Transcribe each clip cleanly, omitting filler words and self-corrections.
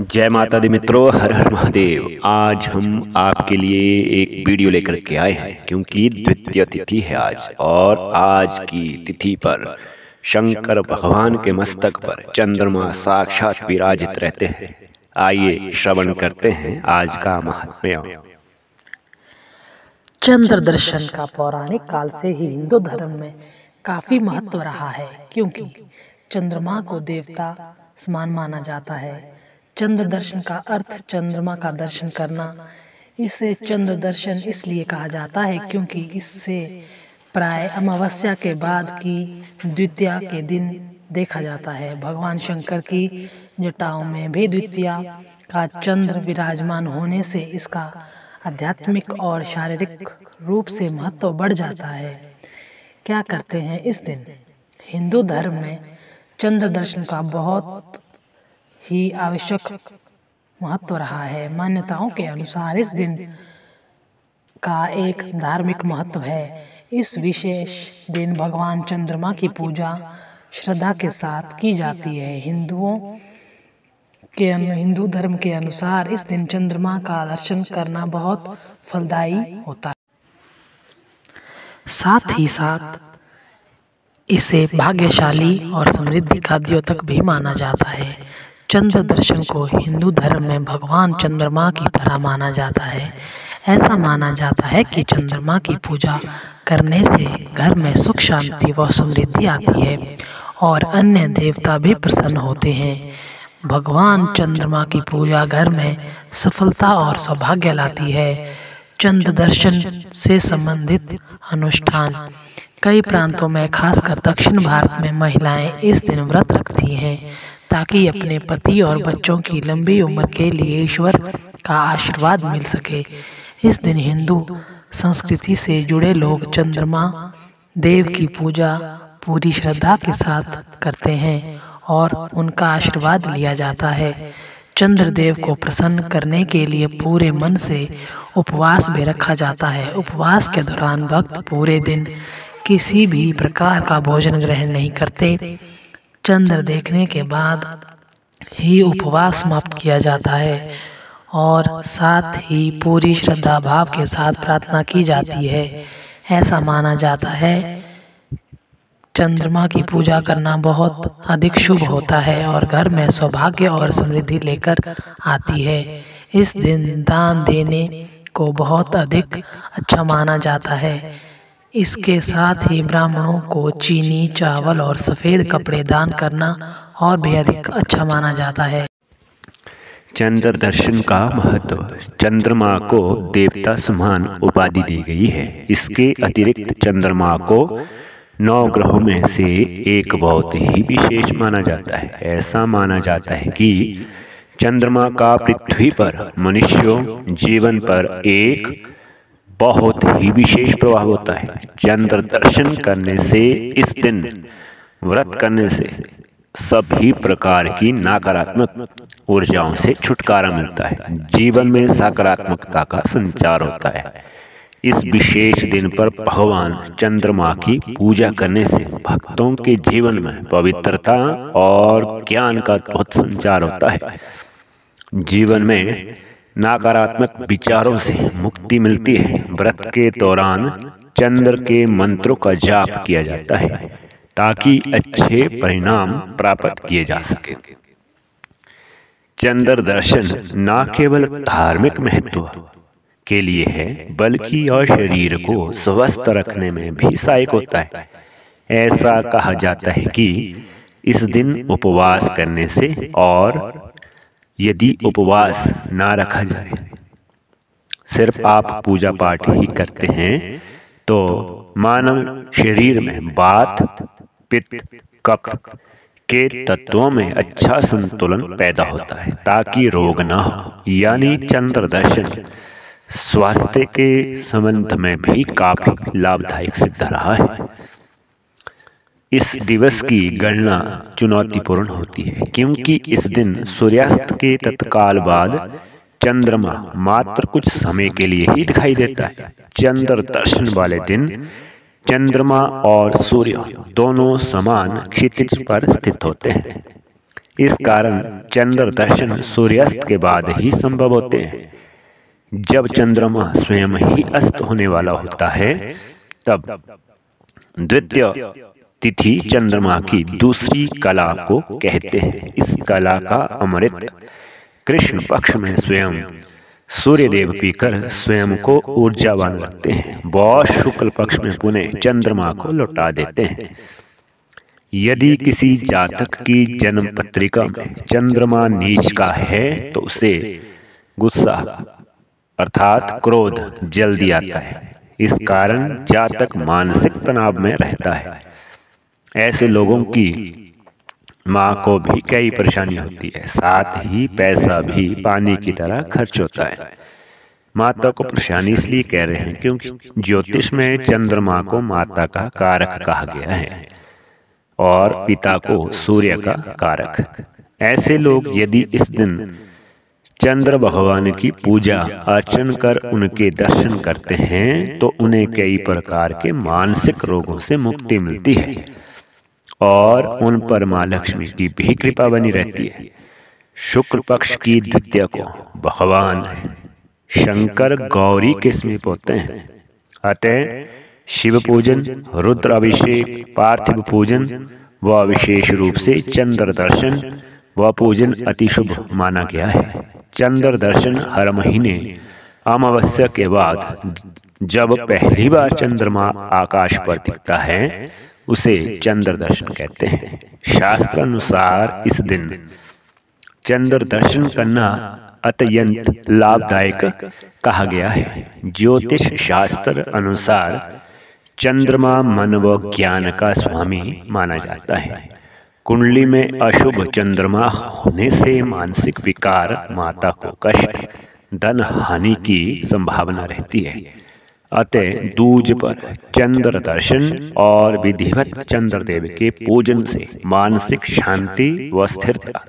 जय माता दी मित्रों, हर हर महादेव। आज हम आपके लिए एक वीडियो लेकर के आए हैं क्योंकि द्वितीय तिथि है आज, और आज की तिथि पर शंकर भगवान के मस्तक पर चंद्रमा साक्षात विराजित रहते हैं। आइए श्रवण करते हैं आज का महात्म्य। चंद्र दर्शन का पौराणिक काल से ही हिंदू धर्म में काफी महत्व रहा है, क्योंकि चंद्रमा को देवता समान माना जाता है। चंद्र दर्शन का अर्थ चंद्रमा का दर्शन करना। इसे चंद्र दर्शन इसलिए कहा जाता है क्योंकि इससे प्राय अमावस्या के बाद की द्वितीया के दिन देखा जाता है। भगवान शंकर की जटाओं में भी द्वितीया का चंद्र विराजमान होने से इसका आध्यात्मिक और शारीरिक रूप से महत्व बढ़ जाता है। क्या करते हैं इस दिन? हिंदू धर्म में चंद्र दर्शन का बहुत ही आवश्यक महत्व रहा है। मान्यताओं के अनुसार इस दिन का एक धार्मिक महत्व है। इस विशेष दिन भगवान चंद्रमा की पूजा श्रद्धा के साथ की जाती है। हिंदू धर्म के अनुसार इस दिन चंद्रमा का दर्शन करना बहुत फलदायी होता है। साथ ही साथ इसे भाग्यशाली और समृद्धि का द्योतक भी माना जाता है। चंद्र दर्शन को हिंदू धर्म में भगवान चंद्रमा की तरह माना जाता है। ऐसा माना जाता है कि चंद्रमा की पूजा करने से घर में सुख शांति व समृद्धि आती है और अन्य देवता भी प्रसन्न होते हैं। भगवान चंद्रमा की पूजा घर में सफलता और सौभाग्य लाती है। चंद्र दर्शन से संबंधित अनुष्ठान कई प्रांतों में, खासकर दक्षिण भारत में, महिलाएं इस दिन व्रत रखती हैं ताकि अपने पति और बच्चों की लंबी उम्र के लिए ईश्वर का आशीर्वाद मिल सके। इस दिन हिंदू संस्कृति से जुड़े लोग चंद्रमा देव की पूजा पूरी श्रद्धा के साथ करते हैं और उनका आशीर्वाद लिया जाता है। चंद्र देव को प्रसन्न करने के लिए पूरे मन से उपवास भी रखा जाता है। उपवास के दौरान भक्त पूरे दिन किसी भी प्रकार का भोजन ग्रहण नहीं करते। चंद्र देखने के बाद ही उपवास समाप्त किया जाता है और साथ ही पूरी श्रद्धा भाव के साथ प्रार्थना की जाती है। ऐसा माना जाता है चंद्रमा की पूजा करना बहुत अधिक शुभ होता है और घर में सौभाग्य और समृद्धि लेकर आती है। इस दिन दान देने को बहुत अधिक अच्छा माना जाता है। इसके साथ ही ब्राह्मणों को चीनी, चावल और सफ़ेद कपड़े दान करना और भी अधिक अच्छा माना जाता है। चंद्र दर्शन का महत्व। चंद्रमा को देवता समान उपाधि दी गई है। इसके अतिरिक्त चंद्रमा को 9 ग्रहों में से एक बहुत ही विशेष माना जाता है। ऐसा माना जाता है कि चंद्रमा का पृथ्वी पर मनुष्यों जीवन पर एक बहुत ही विशेष प्रभाव होता है। चंद्र दर्शन करने से, इस दिन व्रत करने से सभी प्रकार की नकारात्मक ऊर्जाओं से छुटकारा मिलता है। जीवन में सकारात्मकता का संचार होता है। इस विशेष दिन पर भगवान चंद्रमा की पूजा करने से भक्तों के जीवन में पवित्रता और ज्ञान का बहुत संचार होता है। जीवन में नकारात्मक विचारों से मुक्ति मिलती है। व्रत के दौरान चंद्र के मंत्रों का जाप किया जाता है ताकि अच्छे परिणाम प्राप्त किए जा सके। चंद्र दर्शन न केवल धार्मिक महत्व के लिए है, बल्कि और शरीर को स्वस्थ रखने में भी सहायक होता है। ऐसा कहा जाता है कि इस दिन उपवास करने से, और यदि उपवास ना रखा जाए, सिर्फ आप पूजा पाठ ही करते हैं, तो मानव शरीर में वात, पित्त, कफ के तत्वों में अच्छा संतुलन पैदा होता है ताकि रोग ना हो। यानी चंद्र दर्शन स्वास्थ्य के संबंध में भी काफी लाभदायक सिद्ध रहा है। इस दिवस की गणना चुनौतीपूर्ण होती है क्योंकि इस दिन सूर्यास्त के तत्काल बाद चंद्रमा मात्र कुछ समय के लिए ही दिखाई देता है। चंद्र दर्शन वाले दिन चंद्रमा और सूर्य दोनों समान क्षितिज पर स्थित होते हैं। इस कारण चंद्र दर्शन सूर्यास्त के बाद ही संभव होते हैं। जब चंद्रमा स्वयं ही अस्त होने वाला होता है तब द्वितीय तिथि चंद्रमा की दूसरी कला को कहते हैं। इस कला का अमृत कृष्ण पक्ष में स्वयं सूर्यदेव पीकर स्वयं को ऊर्जावान रखते हैं। वह शुक्ल पक्ष में पुनः चंद्रमा को लौटा देते हैं। यदि किसी जातक की जन्म पत्रिका में चंद्रमा नीच का है तो उसे गुस्सा अर्थात क्रोध जल्दी आता है। इस कारण जातक मानसिक तनाव में रहता है। ऐसे लोगों की माँ को भी कई परेशानी होती है, साथ ही पैसा भी पानी की तरह खर्च होता है। माता को परेशानी इसलिए कह रहे हैं क्योंकि ज्योतिष में चंद्रमा को माता का कारक कहा गया है और पिता को सूर्य का कारक। ऐसे लोग यदि इस दिन चंद्र भगवान की पूजा अर्चन कर उनके दर्शन करते हैं तो उन्हें कई प्रकार के मानसिक रोगों से मुक्ति मिलती है और उन पर माँ लक्ष्मी की भी कृपा बनी रहती है। शुक्ल पक्ष की द्वितीया को भगवान शंकर गौरी के समीप होते हैं। अतः शिव पूजन, रुद्र अभिषेक, पार्थिव पूजन व विशेष रूप से चंद्र दर्शन व पूजन अति शुभ माना गया है। चंद्र दर्शन हर महीने अमावस्या के बाद जब पहली बार चंद्रमा आकाश पर दिखता है उसे चंद्र दर्शन कहते हैं। शास्त्र अनुसार इस दिन चंद्र दर्शन करना अत्यंत लाभदायक कहा गया है। ज्योतिष शास्त्र अनुसार चंद्रमा मन व ज्ञान का स्वामी माना जाता है। कुंडली में अशुभ चंद्रमा होने से मानसिक विकार, माता को कष्ट, धन हानि की संभावना रहती है। अतः दूज पर चंद्र दर्शन और विधिवत चंद्रदेव के पूजन से मानसिक शांति व स्थिरता,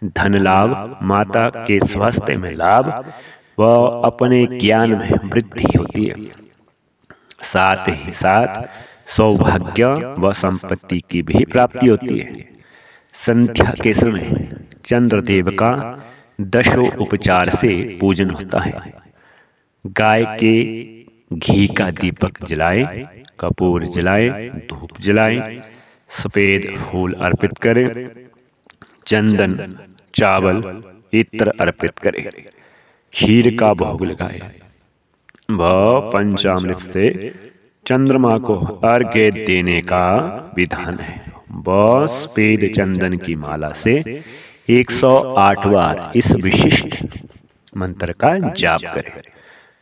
धन लाभ, माता के स्वास्थ्य में लाभ व अपने ज्ञान में वृद्धि होती है। साथ ही साथ सौभाग्य व संपत्ति की भी प्राप्ति होती है। संध्या के समय चंद्रदेव का दशों उपचार से पूजन होता है। गाय के घी का दीपक जलाएं, कपूर जलाएं, धूप जलाएं, सफेद फूल अर्पित करें, चंदन, चावल, इत्र अर्पित करें, खीर का भोग लगाएं व पंचामृत से चंद्रमा को अर्घ्य देने का विधान है। व सफेद चंदन की माला से 108 बार इस विशिष्ट मंत्र का जाप करें।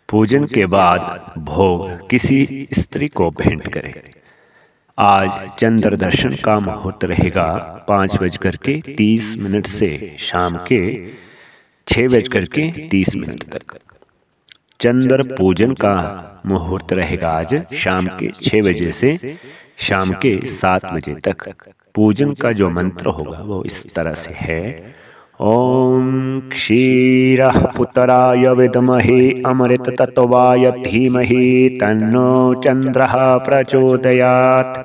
पूजन के बाद भोग किसी स्त्री को भेंट करें। आज चंद्र दर्शन का मुहूर्त रहेगा 5:30 से शाम के 6:30 तक। चंद्र पूजन का मुहूर्त रहेगा आज शाम के 6 बजे से शाम के 7 बजे तक। पूजन का जो मंत्र होगा वो इस तरह से है। ओम क्षीरः पुत्राय विद्महे अमृत तत्वाय धीमहि तन्नो चंद्रः प्रचोदयात्।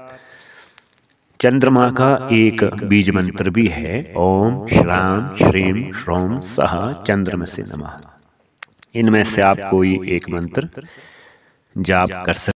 चंद्रमा का एक बीज मंत्र भी है। ओम श्राम श्रीम श्रोम सः चंद्रमसे नमः। इनमें से आप कोई एक मंत्र जाप कर सकते